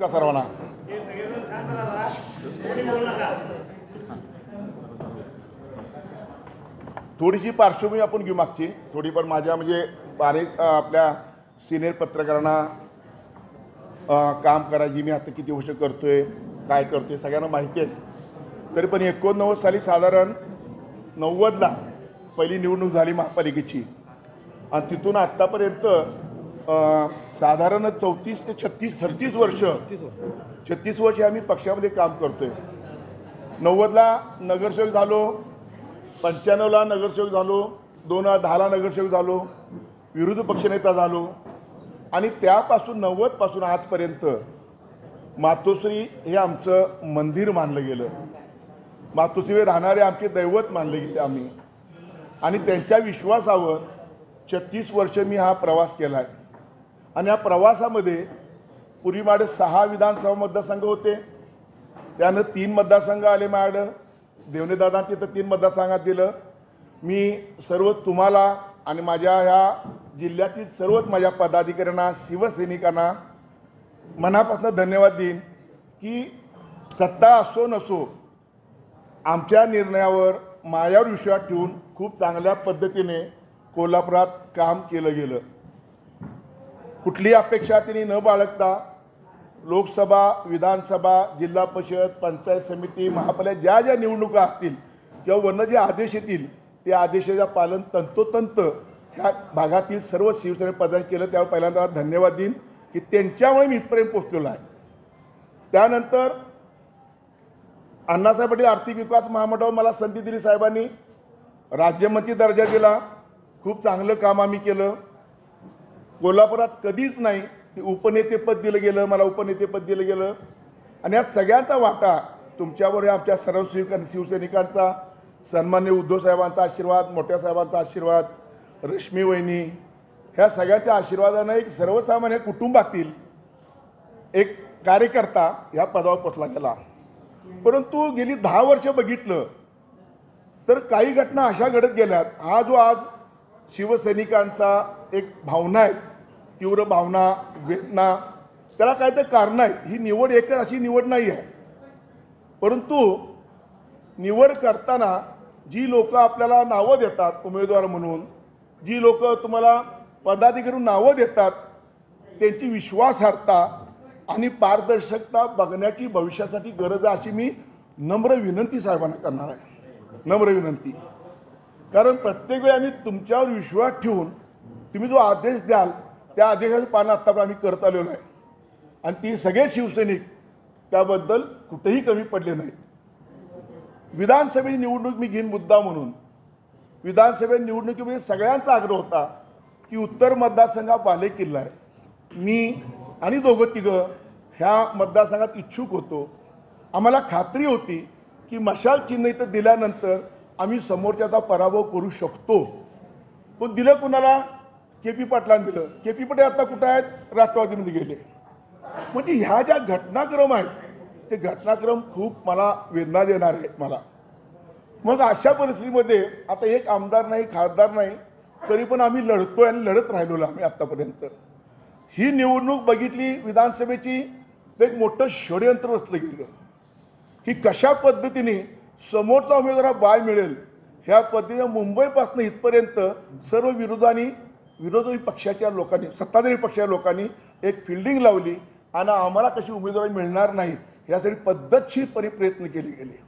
नमस्कार सर्वांना. थोडीशी पार्श्वभूमी आपण घेऊ मागची थोडी, पण माझ्या म्हणजे बारीक आपल्या सिनियर पत्रकारांना काम करायची मी आता किती वर्ष करतोय, काय करतोय सगळ्यांना माहिती आहे. तरी पण 89 साली साधारण 90ला पहिली निवडणूक झाली महापालिकेची आणि तिथून आत्तापर्यंत साधारण 34 ते 36 वर्ष आम्ही पक्षामध्ये काम करतोय. 90ला नगरसेवक झालो, 95ला नगरसेवक झालो, 2010ला नगरसेवक झालो, विरोधी पक्षनेता झालो आणि त्यापासून 90 पासून आजपर्यंत मातोश्री हे आमचं मंदिर मानलं गेलं. मातोश्रीवर राहणारे आमचे दैवत मानले गेले आम्ही आणि त्यांच्या विश्वासावर 36 वर्ष मी हा प्रवास केला आहे. आणि या प्रवासामध्ये पूर्वी माझे 6 विधानसभा मतदारसंघ होते, त्यानं 3 मतदारसंघ आले माझ्याकडं. देवनेदादा तिथं 3 मतदारसंघात दिलं. मी सर्व तुम्हाला आणि माझ्या ह्या जिल्ह्यातील सर्वच माझ्या पदाधिकाऱ्यांना, शिवसैनिकांना मनापासून धन्यवाद देईन की सत्ता असो नसो आमच्या निर्णयावर माझ्यावर विश्वास ठेवून खूप चांगल्या पद्धतीने कोल्हापुरात काम केलं गेलं. कुठलीही अपेक्षा त्यांनी न बाळगता लोकसभा, विधानसभा, जिल्हा परिषद, पंचायत समिती, महापालिका ज्या ज्या निवडणुका असतील किंवा वरनं जे आदेश येतील ते आदेशाचं पालन तंतोतंत ह्या भागातील सर्व शिवसेने पदाधिकारी केलं. त्यावर पहिल्यांदा धन्यवाद देईन की त्यांच्यामुळे मी इथपर्यंत पोहोचलेलो आहे. त्यानंतर अण्णासाहेब पाटील आर्थिक विकास महामंडळावर मला संधी दिली साहेबांनी, राज्यमंत्री दर्जा दिला. खूप चांगलं काम आम्ही केलं. कोल्हापुरात कधीच नाही ते उपनेतेपद दिलं गेलं, मला उपनेतेपद दिलं गेलं आणि या सगळ्यांचा वाटा तुमच्यावर आमच्या सर्व शिवसैनिकांचा, सन्माननीय उद्धव साहेबांचा आशीर्वाद, मोठ्या साहेबांचा आशीर्वाद, रश्मी वहिनी, ह्या सगळ्याच्या आशीर्वादानं एक सर्वसामान्य कुटुंबातील एक कार्यकर्ता ह्या पदावर पोचला गेला. परंतु गेली 10 वर्ष बघितलं तर काही घटना अशा घडत गेल्यात. हा जो आज शिवसैनिकांचा एक भावना आहे, तीव्र भावना, वेदना, त्याला काय तर कारणं आहेत. ही निवड एकच अशी निवड नाही आहे, परंतु निवड करताना जी लोक आपल्याला नावं देतात उमेदवार म्हणून, जी लोक तुम्हाला पदाधिकारी नावं देतात, त्यांची विश्वासार्हता आणि पारदर्शकता बघण्याची भविष्यासाठी गरज आहे अशी मी नम्र विनंती साहेबांना करणार आहे. नम्र विनंती, कारण प्रत्येक वेळी आम्ही तुमच्यावर विश्वास ठेवून तुम्ही जो आदेश द्याल त्या आदेशाचं पालन आत्तापर्यंत आम्ही करत आलेलो आहे आणि ती सगळे शिवसैनिक त्याबद्दल कुठेही कमी पडले नाहीत. विधानसभेची निवडणूक मी घेईन मुद्दा म्हणून. विधानसभे निवडणुकीमध्ये सगळ्यांचा आग्रह होता की उत्तर मतदारसंघ बालेकिल्ला आहे. मी आणि दोघं तिघं ह्या मतदारसंघात इच्छुक होतो. आम्हाला खात्री होती की मशाल चिन्ह इथं दिल्यानंतर आम्ही समोरच्याचा पराभव करू शकतो. पण दिलं कुणाला? KP पाटलांनी दिलं. KP पाटील आता कुठं आहेत? राष्ट्रवादीमध्ये गेले. म्हणजे ह्या ज्या घटनाक्रम आहेत ते घटनाक्रम खूप मला वेदना देणार आहेत मला. मग अशा परिस्थितीमध्ये आता एक आमदार नाही, खासदार नाही, तरी पण आम्ही लढतोय आणि लढत राहिलो आम्ही आत्तापर्यंत. ही निवडणूक बघितली विधानसभेची तर एक मोठं षडयंत्र रचलं गेलं की कशा पद्धतीने समोरचा उमेदवार बाय मिळेल ह्या पद्धतीने मुंबईपासून इथपर्यंत सर्व विरोधी पक्षाच्या लोकांनी, सत्ताधारी पक्षाच्या लोकांनी एक फिल्डिंग लावली आणि आम्हाला कशी उमेदवारी मिळणार नाही यासाठी पद्धतशीरपणे प्रयत्न केले गेले.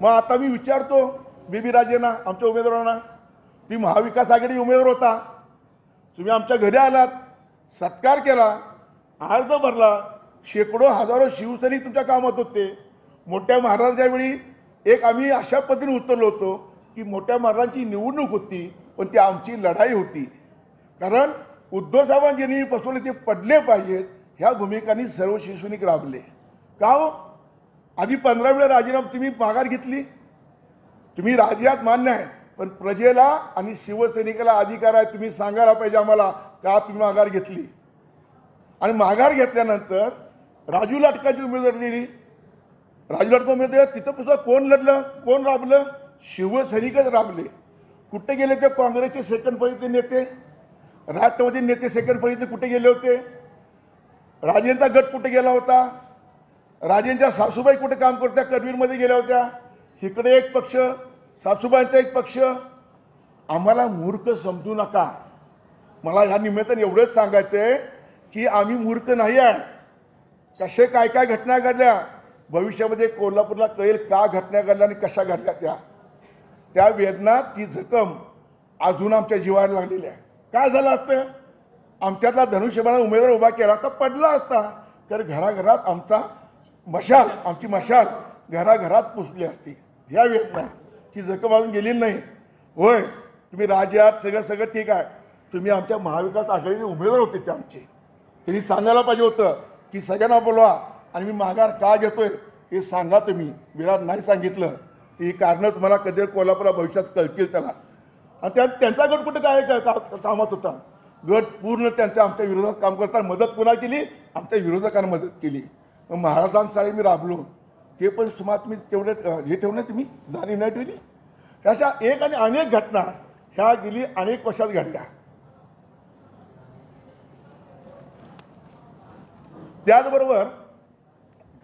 मग आता मी विचारतो बीबी राजेंना, आमच्या उमेदवारांना, ती महाविकास आघाडी उमेदवार होता, तुम्ही आमच्या घरी आलात, सत्कार केला, अर्ज भरला, शेकडो हजारो शिवसैनिक तुमच्या कामात होते. मोठ्या महाराजांच्या वेळी एक आम्ही अशा पद्धतीने उतरलो होतो की मोठ्या महाराजांची निवडणूक होती पण ती आमची लढाई होती. कारण उद्धव साहेबांनी ज्यांनी बसवले ते पडले पाहिजेत ह्या भूमिकांनी सर्व शिवसैनिक राबले. का हो? आधी 15 वेळा राजीनामा तुम्ही माघार घेतली. तुम्ही राज्यात मान्य आहे, पण प्रजेला आणि शिवसैनिकाला अधिकार आहे, तुम्ही सांगायला पाहिजे आम्हाला का तुम्ही माघार घेतली. आणि माघार घेतल्यानंतर राजू लाटकांची उमेदवारी दिली. राजू लाटका उमेदवार तिथं पुन्हा कोण लढलं, कोण राबलं? शिवसैनिकच राबले. कुठे गेले ते? काँग्रेसचे सेकंड फळीतले नेते, राष्ट्रवादी नेते सेकंड फळीतले कुठे गेले होते? राजेंचा गट कुठे गेला होता, राजेंच्या सासूबाई कुठे काम करत्या, करवीरमध्ये गेल्या होत्या. इकडे एक पक्ष, सासूबाईंचा एक पक्ष. आम्हाला मूर्ख समजू नका. मला ह्या निमित्ताने एवढंच सांगायचं आहे की आम्ही मूर्ख नाही आहे. कसे काय काय घटना घडल्या भविष्यामध्ये कोल्हापूरला कळेल का घटना घडल्या आणि कशा घडल्या. त्या वेदना, ती जखम अजून आमच्या जीवाला लागलेली आहे. काय झालं असतं, आमच्यातला धनुष्यबाण उमेदवार उभा केला तर पडला असता, तर घराघरात आमची मशाल घराघरात पुसली असती. ह्या वेदना, ती जखम अजून गेलेली नाही. होय, तुम्ही राज्यात सगळं ठीक आहे. तुम्ही आमच्या महाविकास आघाडीचे उमेदवार होते ते आमचे. त्यांनी सांगायला पाहिजे होतं की सगळ्यांना बोलवा आणि मी माघार का घेतोय हे सांगा. तुम्ही विराट नाही सांगितलं. ही कारणं तुम्हाला कधी कोल्हापूरला भविष्यात कळतील त्याला. आणि त्यांचा गट कुठं काय कामात होता. गट पूर्ण त्यांच्या आमच्या विरोधात काम करताना मदत कोणा केली, आमच्या विरोधकांना मदत केली. मग महाराजांसाठी मी राबलो, ते पण सुमार तुम्ही तेवढे हे ठेवणे तुम्ही जाणीव नाही ठेवली. अशा एक आणि अनेक घटना ह्या गेली अनेक वर्षात घडल्या. त्याचबरोबर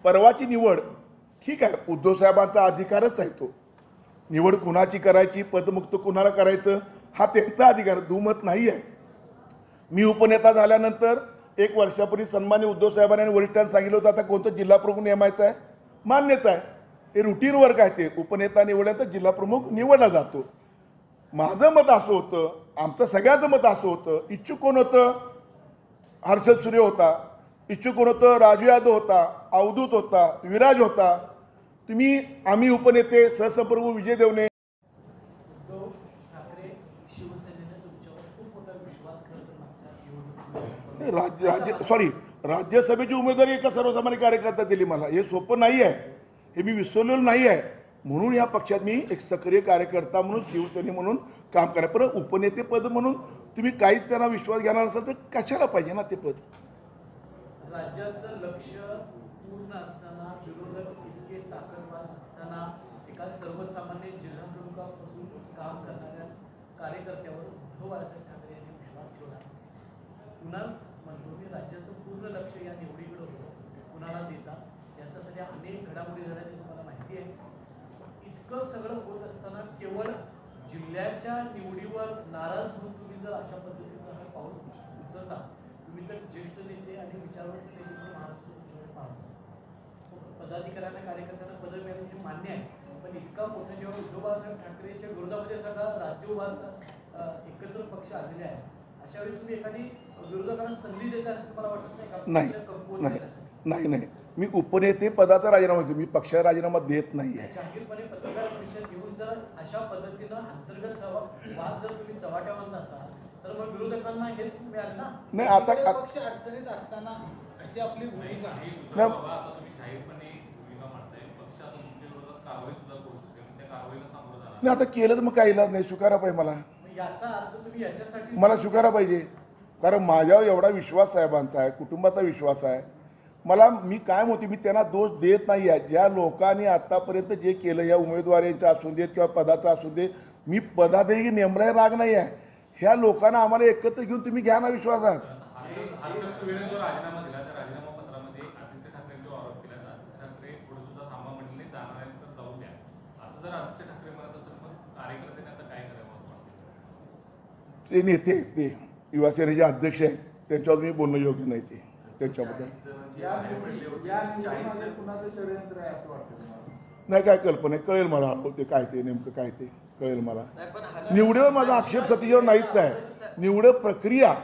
परवाची निवड ठीक आहे, उद्धव साहेबांचा अधिकारच आहे. तो निवड कुणाची करायची, पदमुक्त कुणाला करायचं हा त्यांचा अधिकार, दुमत नाही आहे. मी उपनेता झाल्यानंतर 1 वर्षापूर्वी सन्माननीय उद्धव साहेबांनी आणि वरिष्ठांनी सांगितलं होतं आता कोणतं जिल्हा प्रमुख नेमायचं आहे. मान्यच आहे, हे रुटीन वर्क आहे. ते उपनेता निवडल्यानंतर जिल्हा प्रमुख निवडला जातो. माझं मत असं होतं, आमचं सगळ्यांचं मत असं होतं, इच्छुक कोण होतं, हर्षद सूर्य होता. इच्छुक कोण होतं, राजू यादव होता, अवधूत होता, विराज होता. आम्ही उपनेते सहसंप्रमुख विजय देवणे. राज्यसभेची उमेदवारी एका सर्वसामान्य कार्यकर्ता दिली मला. हे सोपं नाही आहे, हे मी विसरलेलो नाही आहे. म्हणून या पक्षात मी एक सक्रिय कार्यकर्ता म्हणून, शिवसेने म्हणून काम करा. पण उपनेतेपद म्हणून तुम्ही काहीच त्यांना विश्वास घेणार असाल तर कशाला पाहिजे ना ते पद. राज्याचं लक्ष पूर्ण असताना, विरोधक इतके ताकदवान असताना, एका सर्वसामान्य जिल्हा प्रमुखापासून काम करणाऱ्या कार्यकर्त्यावर उद्धव बाळासाहेब ठाकरे यांनी विश्वास ठेवला. पुन्हा म्हणतो मी, राज्याचं पूर्ण लक्ष या निवडीकडे होतं. कुणाला देतात याच्यासाठी अनेक घडामोडी झाल्या ते तुम्हाला माहिती आहे. इतकं सगळं होत असताना केवळ जिल्ह्याच्या निवडीवर नाराज होऊन तुम्ही जर अशा पद्धतीचं हा पाऊल उचलता, तुम्ही तर ज्येष्ठ नेते आणि विचारवंत नेते महाराष्ट्र पाहतो. पदाधिकाऱ्यांना, कार्यकर्त्यांना पद मिळालं हे मान्य आहे, पण इतका मोठा जेव्हा उद्धव बाळासाहेब ठाकरेच्या विरोधामध्ये सगळा राज्य उभारता एकत्र पक्ष आलेले आहे, अशा वेळी तुम्ही एखादी विरोधकांना संधी देता असं तुम्हाला वाटत नाही का? नाही, मी उपनेते पदाचा राजीनामा देतो. मी पक्षाचा राजीनामा देत नाही आहे. जाहीरपणे पत्रकार परिषद घेऊन जर अशा पद्धतीनं अंतर्गत वाद जर तुम्ही चव्हाट्यावर नसाल तर मग विरोधकांना हेच मिळालं ना. नाही, आता पक्ष अडचणीत असताना अशी आपली भूमिका नाही, आता केलं तर मग काही इलाज नाही. स्वीकारा पाहिजे मला. याचा अर्थ तुम्ही याच्यासाठी मला स्वीकारा पाहिजे, कारण माझ्यावर एवढा विश्वास साहेबांचा आहे, कुटुंबाचा विश्वास आहे. मी काय म्हणते, मी त्यांना दोष देत नाही आहे. ज्या लोकांनी आतापर्यंत जे केलं, या उमेदवारीचं असू देत किंवा पदाचा असू दे, मी पदातही नेमलाय राग नाही आहे. ह्या लोकांना आम्हाला एकत्र घेऊन तुम्ही घ्या ना विश्वासात. ते नेते ते युवासेनेचे अध्यक्ष आहेत, त्यांच्यावर मी बोलणं योग्य नाही. ते त्यांच्याबद्दल नाही काय कल्पना आहे, कळेल मला. ते काय ते नेमकं काय ते कळेल मला. निवडीवर माझा आक्षेप सतीवर नाहीच आहे. निवड प्रक्रिया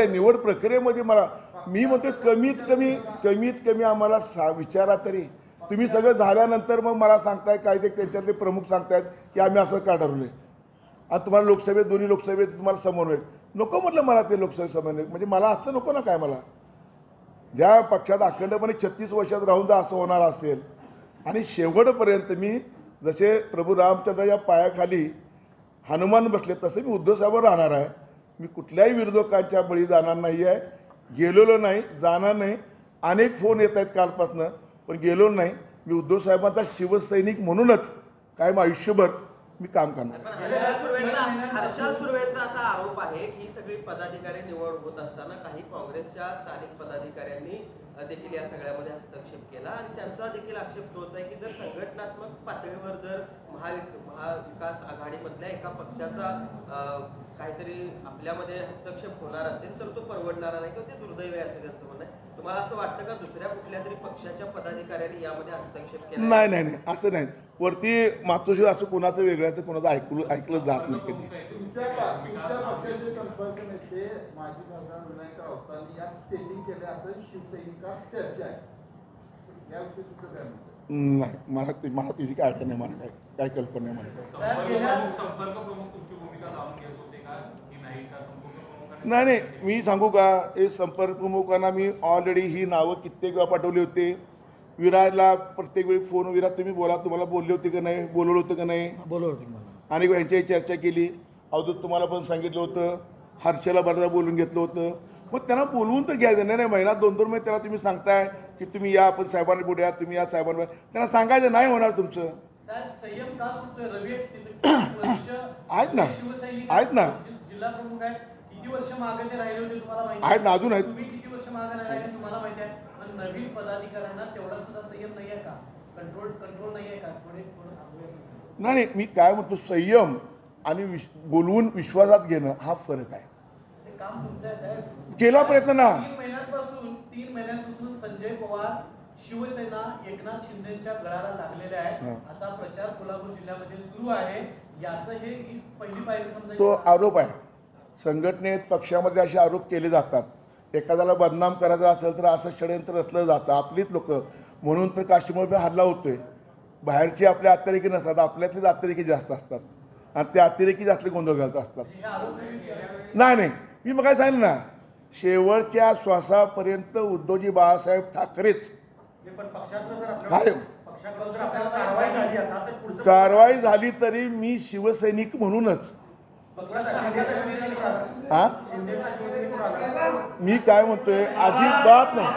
निवड प्रक्रियेमध्ये मला, मी म्हणतो कमीत कमी आम्हाला विचारा तरी. तुम्ही सगळं झाल्यानंतर मग मला सांगताय काय ते त्यांच्यातले प्रमुख सांगतायत की आम्ही असं का ठरवलंय. आणि तुम्हाला लोकसभेत, दोन्ही लोकसभेत तुम्हाला समन्वय नको म्हटलं. मला ते लोकसभेत समन्वय म्हणजे मला असं नको ना. काय मला ज्या पक्षात अखंडपणे 36 वर्षात राहून जर असं होणार असेल आणि शेवटपर्यंत मी जसे प्रभू रामचंद्राच्या पायाखाली हनुमान बसले तसे मी उद्धव साहेबांवर राहणार आहे. मी कुठल्याही विरोधकांच्या बळी जाणार नाही आहे. गेलेलो नाही, जाणार नाही. अनेक फोन येत आहेत कालपासनं, पण गेलो नाही. मी उद्धव साहेबांचा शिवसैनिक म्हणूनच कायम आयुष्यभर मी काम करणार. हर्षल सुर्वेचा असा आरोप आहे की सगळी पदाधिकारी निवड होत असताना काही काँग्रेसच्या स्थानिक पदाधिकाऱ्यांनी देखील या सगळ्यामध्ये हस्तक्षेप केला आणि त्यांचा देखील आक्षेप तोच आहे की जर संघटनात्मक पातळीवर जर महाविकास आघाडीमधल्या एका पक्षाचा काहीतरी आपल्यामध्ये हस्तक्षेप होणार असेल तर तो परवडणारा नाही किंवा ते दुर्दैवी असेल त्यांचं म्हणणं आहे. तुम्हाला असं वाटतं का दुसऱ्या कुठल्या तरी पक्षाच्या पदाधिकाऱ्यांनी यामध्ये हस्तक्षेप केला? नाही नाही नाही असं नाही. वरती मातोश्री असं कोणाचं वेगळ्याचं कोणाचं ऐकलं जात नाही कधी. तुमच्या पक्षाचे संपर्क नेते माजी खासदार विनायक राऊतांनी या सेटिंग केले असं शिवसैनिकात चर्चा आहे. याविषयी तुमचं काय म्हणतं? नाही मला त्याची काय अडचण नाही. मला काय कल्पना नाही. मला संपर्क प्रमुख तुमची भूमिका जाणून घेत होते का की नाही का? नाही मी सांगू का हे संपर्क प्रमुखांना मी ऑलरेडी ही नावं कित्येक वेळा पाठवली होती. विराजला प्रत्येक वेळी फोन विराज तुम्ही बोला, तुम्हाला बोलले होते का नाही, बोलवलं होतं का नाही, बोलवलं होतं मला. आणि यांच्याही चर्चा केली. अवधूत तुम्हाला पण सांगितलं होतं, हर्षला बऱ्याचदा बोलून घेतलं होतं. मग त्यांना बोलवून तर घ्यायचं नाही. महिना 2-2 महिने त्याला तुम्ही सांगताय की तुम्ही या, आपण साहेबांनी पुढे या, तुम्ही या साहेबांना. त्यांना सांगायचं नाही होणार तुमचं. साहेब संयम का सुटतोय? रवी आहेत ना, आहेत ना, जिल्हा प्रमुख आहेत. किती वर्ष मागे ते राहिले होते तुम्हाला माहिती आहेत ना, अजून आहेत. तुम्ही किती वर्ष मागे राहिले तुम्हाला माहिती आहे. पण नवीन पदाधिकाऱ्यांना तेवढा सुद्धा संयम नाही आहे का? कंट्रोल नाही आहे का? थोडं थांबूया. नाही मी काय म्हणतो, संयम आणि बोलवून विश्वासात घेणं हा फरक आहे. ते काम तुमचं आहे साहेब. केला प्रयत्न ना. 3 महिन्यांपासून संजय पवार शिवसेना एकनाथ शिंदेच्या गळाला लागलेले आहेत असा प्रचार कोल्हापूर जिल्ह्यामध्ये सुरू आहे. याचं ही पहिली पायरी समजा. तो आरोप आहे. संघटनेत पक्षामध्ये असे आरोप केले जातात. एखाद्याला बदनाम करायचं असेल तर असं षडयंत्र रचलं जातं. आपलीच लोक म्हणून तर काश्मीरमध्ये हल्ला होतोय. बाहेरचे आपले अतिरेकी नसतात, आपल्यातलेच अतिरेकी जास्त असतात आणि ते अतिरेकी जास्त गोंधळ घालत असतात. नाही मी मग काय सांगितलं ना, शेवटच्या श्वासापर्यंत उद्धवजी बाळासाहेब ठाकरेच कारवाई झाली तरी मी शिवसैनिक म्हणूनच. हा मी काय म्हणतोय, अजिबात नाही.